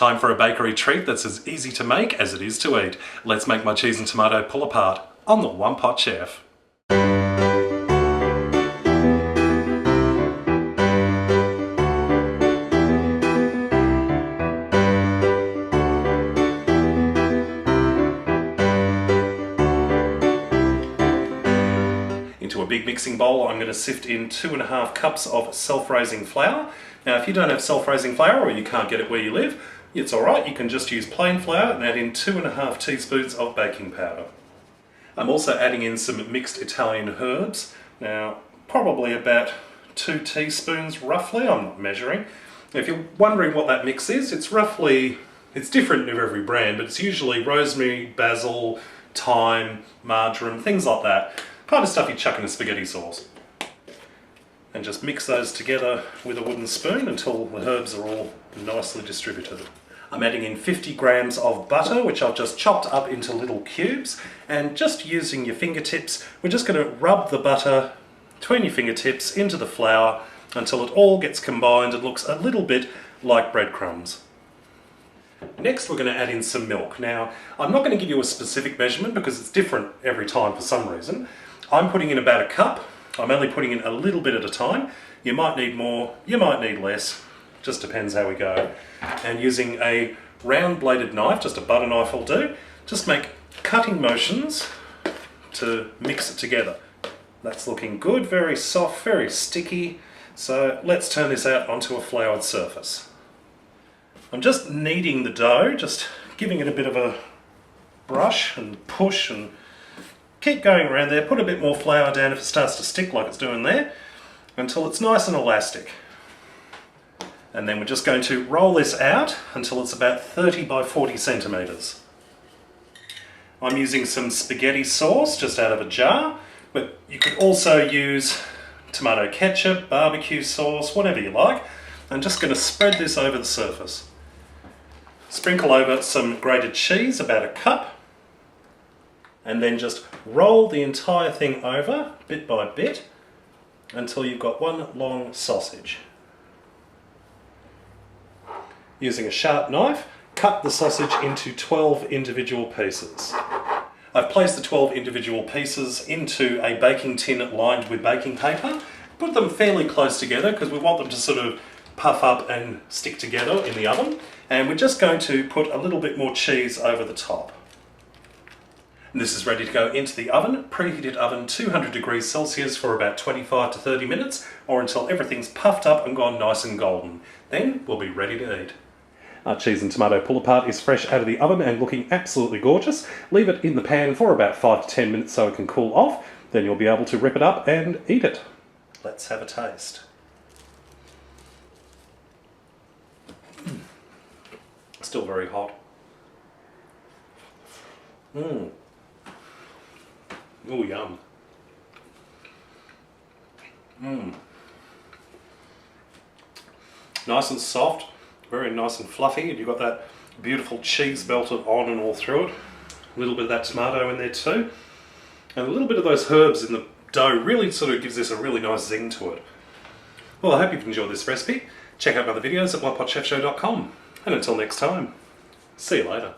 Time for a bakery treat that's as easy to make as it is to eat. Let's make my cheese and tomato pull apart on the One Pot Chef. Into a big mixing bowl, I'm going to sift in 2.5 cups of self-raising flour. Now, if you don't have self-raising flour or you can't get it where you live, it's alright, you can just use plain flour and add in 2.5 teaspoons of baking powder. I'm also adding in some mixed Italian herbs. Now, probably about 2 teaspoons roughly, I'm not measuring. If you're wondering what that mix is, it's different in every brand, but it's usually rosemary, basil, thyme, marjoram, things like that. Kind of stuff you chuck in a spaghetti sauce. And just mix those together with a wooden spoon until the herbs are all nicely distributed. I'm adding in 50 grams of butter, which I've just chopped up into little cubes, and just using your fingertips, we're just going to rub the butter between your fingertips into the flour until it all gets combined and looks a little bit like breadcrumbs. Next, we're going to add in some milk. Now, I'm not going to give you a specific measurement because it's different every time for some reason. I'm putting in about a cup. I'm only putting in a little bit at a time. You might need more, you might need less. Just depends how we go. And using a round bladed knife, just a butter knife will do, just make cutting motions to mix it together. That's looking good, very soft, very sticky. So let's turn this out onto a floured surface. I'm just kneading the dough, just giving it a bit of a brush and push and keep going around there. Put a bit more flour down if it starts to stick like it's doing there, until it's nice and elastic. And then we're just going to roll this out until it's about 30 by 40 centimetres. I'm using some spaghetti sauce just out of a jar, but you could also use tomato ketchup, barbecue sauce, whatever you like. I'm just going to spread this over the surface. Sprinkle over some grated cheese, about a cup, and then just roll the entire thing over bit by bit until you've got one long sausage. Using a sharp knife, cut the sausage into 12 individual pieces. I've placed the 12 individual pieces into a baking tin lined with baking paper. Put them fairly close together because we want them to sort of puff up and stick together in the oven. And we're just going to put a little bit more cheese over the top. And this is ready to go into the oven, preheated oven 200 degrees Celsius for about 25 to 30 minutes, or until everything's puffed up and gone nice and golden. Then we'll be ready to eat. Our cheese and tomato pull apart is fresh out of the oven and looking absolutely gorgeous. Leave it in the pan for about 5 to 10 minutes so it can cool off. Then you'll be able to rip it up and eat it. Let's have a taste. Still very hot. Oh, yum. Nice and soft, very nice and fluffy, and you've got that beautiful cheese melted on and all through it. A little bit of that tomato in there too. And a little bit of those herbs in the dough really sort of gives this a really nice zing to it. Well, I hope you've enjoyed this recipe. Check out my other videos at OnePotChefShow.com. And until next time, see you later.